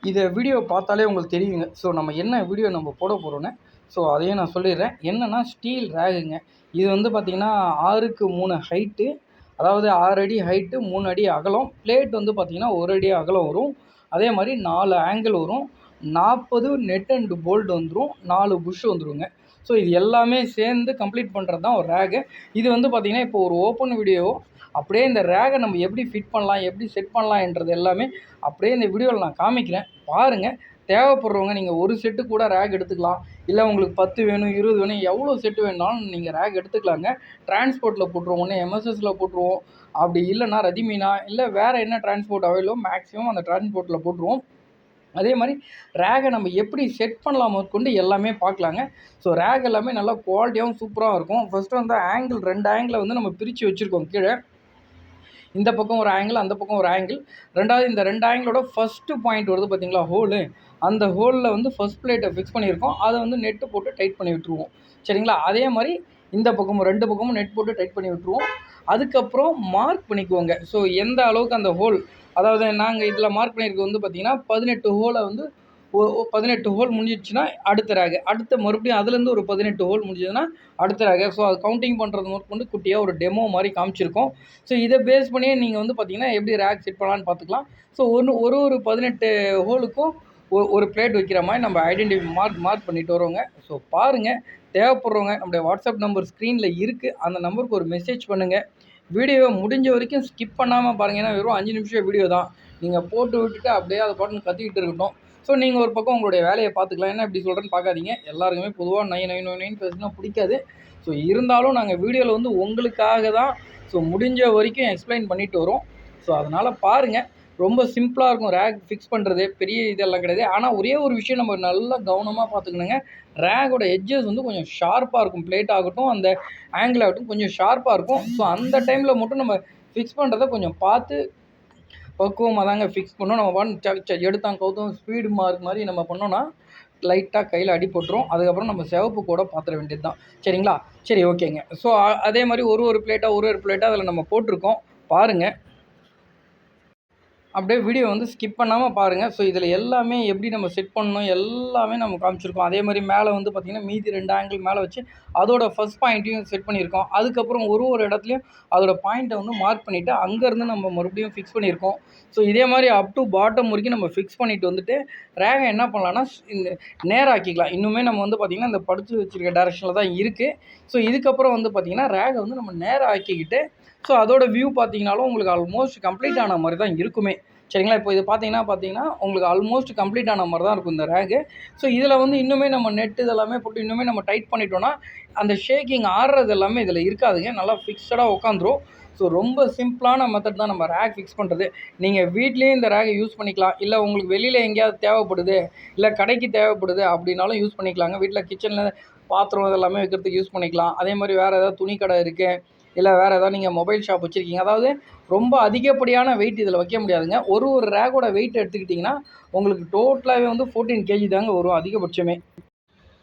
இதை வீடியோ பார்த்தாலே உங்களுக்கு தெரியுங்க. ஸோ நம்ம என்ன வீடியோ நம்ம போட போகிறோன்னு ஸோ அதையும் நான் சொல்லிடுறேன். என்னென்னா ஸ்டீல் ரேகுங்க. இது வந்து பார்த்திங்கன்னா 6க்கு 3 ஹைட்டு, அதாவது 6 அடி ஹைட்டு 3 அடி அகலம். பிளேட் வந்து பார்த்திங்கன்னா 1 அடி அகலம் வரும். அதே மாதிரி 4 ஆங்கிள் வரும். 40 நெட் அண்ட் போல்ட் வந்துடும். 4 புஷ் வந்துடுங்க. ஸோ இது எல்லாமே சேர்ந்து கம்ப்ளீட் பண்ணுறது தான் ஒரு ரேகு. இது வந்து பார்த்திங்கன்னா இப்போ ஒரு ஓப்பன் வீடியோ அப்படியே இந்த ரேகை நம்ம எப்படி ஃபிட் பண்ணலாம், எப்படி செட் பண்ணலான்றது எல்லாமே அப்படியே இந்த வீடியோவில் நான் காமிக்கிறேன், பாருங்கள். தேவைப்படுறவங்க நீங்கள் ஒரு செட்டு கூட ரேக் எடுத்துக்கலாம். இல்லை உங்களுக்கு 10 வேணும், 20 வேணும், எவ்வளோ செட்டு வேணாலும் நீங்கள் ரேக் எடுத்துக்கலாங்க. டிரான்ஸ்போர்ட்டில் போட்டுருவோம், ஒன்று எம்எஸ்எஸில் போட்டுருவோம். அப்படி இல்லைன்னா ரதிமீனா இல்லை வேறு என்ன டிரான்ஸ்போர்ட் அவைலோ மேக்ஸிமம் அந்த டிரான்ஸ்போர்ட்டில் போட்டுருவோம். அதே மாதிரி ரேகை நம்ம எப்படி செட் பண்ணலாம் கொண்டு எல்லாமே பார்க்கலாங்க. ஸோ ரேக் எல்லாமே நல்லா குவாலிட்டியாகவும் சூப்பராக இருக்கும். ஃபஸ்ட்டு வந்து ஆங்கிள் 2 ஆங்கிளை வந்து நம்ம பிரித்து வச்சுருக்கோம் கீழே. இந்த பக்கம் ஒரு ஆங்கிள், அந்த பக்கம் ஒரு ஆங்கிள். ரெண்டாவது இந்த 2 ஆங்கிளோட ஃபஸ்ட்டு பாயிண்ட் வருது பார்த்தீங்களா ஹோலு, அந்த ஹோலில் வந்து ஃபஸ்ட் பிளேட்டை ஃபிக்ஸ் பண்ணியிருக்கோம். அதை வந்து நெட்டு போட்டு டைட் பண்ணி விட்டுருவோம். சரிங்களா? அதே மாதிரி இந்த பக்கமும் 2 பக்கமும் நெட் போட்டு டைட் பண்ணி விட்டுருவோம். அதுக்கப்புறம் மார்க் பண்ணிக்குவோங்க. ஸோ எந்த அளவுக்கு அந்த ஹோல், அதாவது நாங்கள் இதில் மார்க் பண்ணியிருக்கிறது வந்து பார்த்திங்கன்னா 18 ஹோலை வந்து 18 ஹோல் முடிஞ்சிடுச்சுன்னா அடுத்த ரேகு, அடுத்த மறுபடியும் அதுலேருந்து ஒரு 18 ஹோல் முடிஞ்சதுன்னா அடுத்த ரேகு. ஸோ அது கவுண்டிங் பண்ணுறது வந்து குட்டியாக ஒரு டெமோ மாதிரி காமிச்சிருக்கோம். ஸோ இதை பேஸ் பண்ணியே நீங்கள் வந்து பார்த்திங்கன்னா எப்படி ரேக் செட் பண்ணலான்னு பார்த்துக்கலாம். ஸோ ஒரு 18 ஹோலுக்கும் ஒரு பிளேட் வைக்கிற மாதிரி நம்ம மார்க் பண்ணிட்டு வரோங்க. ஸோ பாருங்கள், தேவைப்படுறவங்க நம்முடைய வாட்ஸ்அப் நம்பர் ஸ்க்ரீனில் இருக்குது, அந்த நம்பருக்கு ஒரு மெசேஜ் பண்ணுங்கள். வீடியோவை முடிஞ்ச வரைக்கும் ஸ்கிப் பண்ணாமல் பாருங்கள். ஏன்னா வெறும் 5 நிமிஷம் வீடியோ தான், நீங்கள் போட்டு விட்டுட்டு அப்படியே அதை பாட்டுன்னு கத்திக்கிட்டு இருக்கட்டும். ஸோ நீங்கள் ஒரு பக்கம் உங்களுடைய வேலையை பார்த்துக்கலாம். என்ன இப்படி சொல்கிறேன்னு பார்க்காதீங்க. எல்லாருக்குமே பொதுவாக 9 பேசுனா பிடிக்காது. ஸோ இருந்தாலும் நாங்கள் வீடியோவில் வந்து உங்களுக்காக தான் ஸோ முடிஞ்ச வரைக்கும் எக்ஸ்பிளைன் பண்ணிட்டு வரோம். ஸோ அதனால் பாருங்கள், ரொம்ப சிம்பிளாக இருக்கும் ரேக் ஃபிக்ஸ் பண்ணுறது, பெரிய இதெல்லாம் கிடையாது. ஆனால் ஒரே ஒரு விஷயம் நம்ம நல்லா கவனமாக பார்த்துக்கணுங்க. ரேக்கோட எட்ஜஸ் வந்து கொஞ்சம் ஷார்ப்பாக இருக்கும். பிளேட் ஆகட்டும், அந்த ஆங்கிள் ஆகட்டும் கொஞ்சம் ஷார்ப்பாக இருக்கும். ஸோ அந்த டைமில் மட்டும் நம்ம ஃபிக்ஸ் பண்ணுறதை கொஞ்சம் பார்த்து பக்குவமாக தாங்க ஃபிக்ஸ் பண்ணோம். நம்ம எடுத்தாங்க கவுத்தம் ஸ்பீடு மார்க் மாதிரி நம்ம பண்ணோன்னா லைட்டாக கையில் அடி போட்டுரும். அதுக்கப்புறம் நம்ம சிவப்பு கூட பார்த்துட வேண்டியது தான். சரிங்களா? சரி, ஓகேங்க. ஸோ அதே மாதிரி ஒரு பிளேட்டாக அதில் நம்ம போட்டிருக்கோம். பாருங்கள், அப்படியே வீடியோ வந்து ஸ்கிப் பண்ணாமல் பாருங்கள். ஸோ இதில் எல்லாமே எப்படி நம்ம செட் பண்ணணும் எல்லாமே நம்ம காமிச்சிருக்கோம். அதே மாதிரி மேலே வந்து பார்த்திங்கன்னா மீதி 2 ஆங்கிள் மேலே வச்சு அதோட ஃபஸ்ட் பாயிண்ட்டையும் செட் பண்ணியிருக்கோம். அதுக்கப்புறம் ஒரு இடத்துலையும் அதோட பாயிண்ட்டை வந்து மார்க் பண்ணிவிட்டு அங்கேருந்து நம்ம மறுபடியும் ஃபிக்ஸ் பண்ணியிருக்கோம். ஸோ இதே மாதிரி அப் டு பாட்டம் வரைக்கும் நம்ம ஃபிக்ஸ் பண்ணிவிட்டு வந்துட்டு ரேகை என்ன பண்ணலான்னா இந்த நேராக்கிக்கலாம். இன்னுமே நம்ம வந்து பார்த்திங்கன்னா இந்த படுத்து வச்சுருக்க டேரெக்ஷனில் தான் இருக்குது. ஸோ இதுக்கப்புறம் வந்து பார்த்திங்கன்னா ரேகை வந்து நம்ம நேராக ஆக்கிக்கிட்டு ஸோ அதோட வியூ பார்த்தீங்கனாலும் உங்களுக்கு ஆல்மோஸ்ட் கம்ப்ளீட் ஆன மாதிரி தான் இருக்குமே. சரிங்களா? இப்போ இது பார்த்தீங்கன்னா உங்களுக்கு ஆல்மோஸ்ட் கம்ப்ளீட் ஆன மாதிரி தான் இருக்கும் இந்த ரேகு. ஸோ இதில் வந்து இன்னுமே நம்ம நெட் இதெல்லாமே போட்டு இன்னுமே நம்ம டைட் பண்ணிட்டோன்னா அந்த ஷேக்கிங் ஆடுறது எல்லாமே இதில் இருக்காதுங்க. நல்லா ஃபிக்ஸடாக உட்காந்துரும். ஸோ ரொம்ப சிம்பிளான மெத்தட் தான் நம்ம ரேக் ஃபிக்ஸ் பண்ணுறது. நீங்கள் வீட்லேயும் இந்த ரேகை யூஸ் பண்ணிக்கலாம். இல்லை உங்களுக்கு வெளியில் எங்கேயாவது தேவைப்படுது, இல்லை கடைக்கு தேவைப்படுது அப்படின்னாலும் யூஸ் பண்ணிக்கலாங்க. வீட்டில் கிச்சனில் பாத்திரம் இதெல்லாமே வைக்கிறதுக்கு யூஸ் பண்ணிக்கலாம். அதே மாதிரி வேறு ஏதாவது துணி கடை இருக்குது, இல்லை வேறு ஏதாவது நீங்கள் மொபைல் ஷாப் வச்சுருக்கீங்க, அதாவது ரொம்ப அதிகப்படியான வெயிட் இதில் வைக்க முடியாதுங்க. ஒரு ரேக்கோட வெயிட் எடுத்துக்கிட்டிங்கன்னா உங்களுக்கு டோட்டலாகவே வந்து 14 kg தாங்க வரும் அதிகபட்சமே.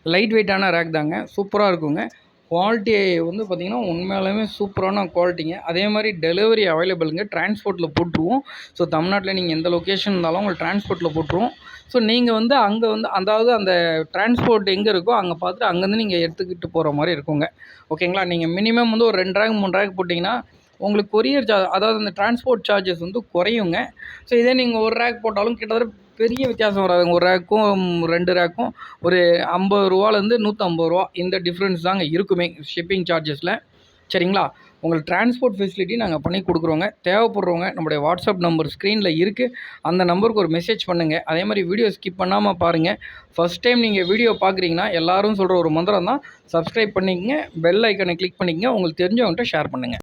லைட் வெயிட்டான ரேக் தாங்க, சூப்பராக இருக்குங்க. குவாலிட்டி வந்து பார்த்திங்கன்னா உண்மையாலுமே சூப்பரான குவாலிட்டிங்க. அதே மாதிரி டெலிவரி அவைலபிளுங்க. டிரான்ஸ்போர்ட்டில் போட்டுருவோம். ஸோ தமிழ்நாட்டில் நீங்கள் எந்த லொக்கேஷன் இருந்தாலும் உங்களுக்கு டிரான்ஸ்போர்ட்டில் போட்டுருவோம். ஸோ நீங்கள் வந்து அங்கே வந்து அதாவது அந்த டிரான்ஸ்போர்ட் எங்கே இருக்கோ அங்கே பார்த்துட்டு அங்கேருந்து நீங்கள் எடுத்துக்கிட்டு போகிற மாதிரி இருக்குங்க. ஓகேங்களா? நீங்கள் மினிமம் வந்து ஒரு 2 ரேக் 3 ரேக் போட்டிங்கன்னா உங்களுக்கு கொரியர் அதாவது அந்த டிரான்ஸ்போர்ட் சார்ஜஸ் வந்து குறையுங்க. ஸோ இதே நீங்கள் ஒரு ரேக் போட்டாலும் கிட்டத்தட்ட பெரிய வித்தியாசம் வராதுங்க. ஒரு ரேக்கும் 2 ரேக்கும் ஒரு ₹50லேருந்து ₹150 இந்த டிஃப்ரென்ஸ் தாங்க இருக்குமே ஷிப்பிங் சார்ஜஸில். சரிங்களா? உங்களுக்கு டிரான்ஸ்போர்ட் ஃபெசிலிட்டி நாங்கள் பண்ணி கொடுக்குறோங்க. தேவைப்படுறவங்க நம்முடைய வாட்ஸ்அப் நம்பர் ஸ்க்ரீனில் இருக்குது, அந்த நம்பருக்கு ஒரு மெசேஜ் பண்ணுங்கள். அதே மாதிரி வீடியோ ஸ்கிப் பண்ணாமல் பாருங்கள். ஃபஸ்ட் டைம் நீங்கள் வீடியோ பார்க்குறீங்கன்னா எல்லோரும் சொல்கிற ஒரு மந்திரம் தான், சப்ஸ்கிரைப் பண்ணிக்கங்க, பெல் ஐக்கனை கிளிக் பண்ணிக்கங்க, உங்களுக்கு தெரிஞ்சவங்கள்ட்ட ஷேர் பண்ணுங்கள்.